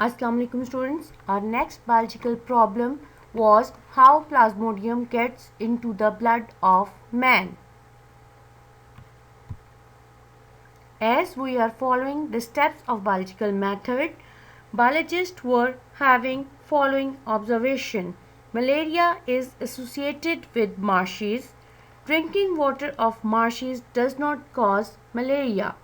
Assalamu alaikum students. Our next biological problem was how plasmodium gets into the blood of man. As we are following the steps of biological method, biologists were having following observation. Malaria is associated with marshes. Drinking water of marshes does not cause malaria.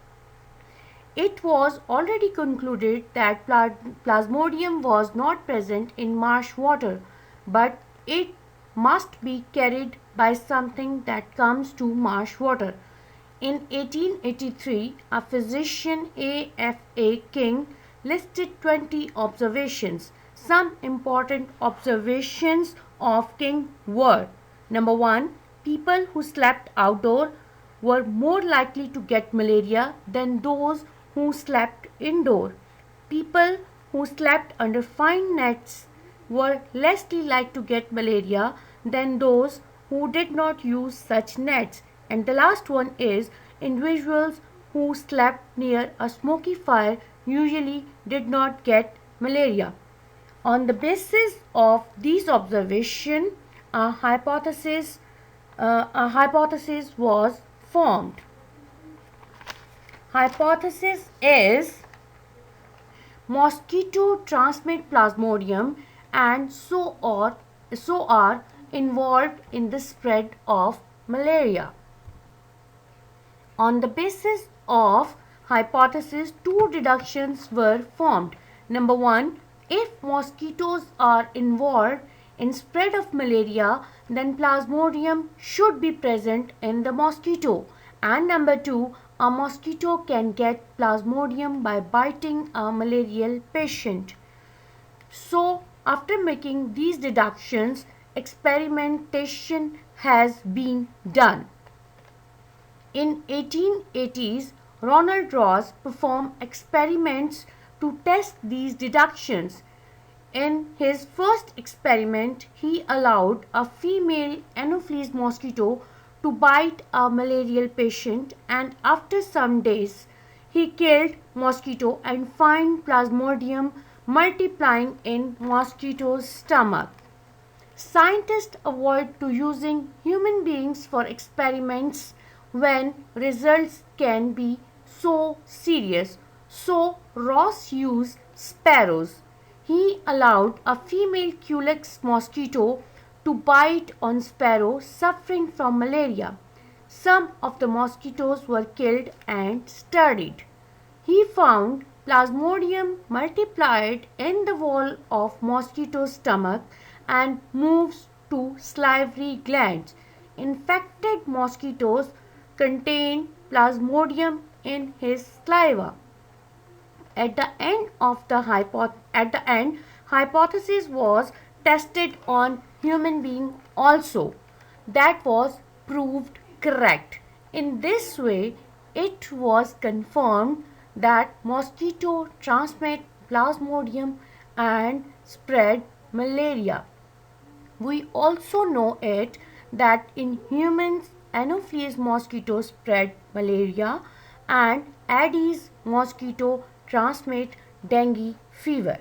It was already concluded that plasmodium was not present in marsh water, but it must be carried by something that comes to marsh water. In 1883, a physician A. F. A. King listed 20 observations. Some important observations of King were: number 1, people who slept outdoor were more likely to get malaria than those who slept indoor. People who slept under fine nets were less likely to get malaria than those who did not use such nets. And the last one is individuals who slept near a smoky fire usually did not get malaria. On the basis of these observations, a hypothesis was formed. Hypothesis is mosquito transmit plasmodium and so are involved in the spread of malaria. On the basis of hypothesis, two deductions were formed. Number 1, if mosquitoes are involved in spread of malaria, then plasmodium should be present in the mosquito. And number 2, a mosquito can get plasmodium by biting a malarial patient. So, after making these deductions, experimentation has been done. In 1880s, Ronald Ross performed experiments to test these deductions. In his first experiment, he allowed a female Anopheles mosquito to bite a malarial patient, and after some days he killed mosquito and found plasmodium multiplying in mosquito's stomach. Scientists avoid to using human beings for experiments when results can be so serious. So Ross used sparrows. He allowed a female Culex mosquito to bite on sparrow suffering from malaria. Some of the mosquitoes were killed and studied. He found plasmodium multiplied in the wall of mosquito's stomach and moves to salivary glands. Infected mosquitoes contain plasmodium in his saliva. At the end, hypothesis was tested on human being also. That was proved correct. In this way, it was confirmed that mosquito transmit plasmodium and spread malaria. We also know it that in humans, Anopheles mosquito spread malaria and Aedes mosquito transmit dengue fever.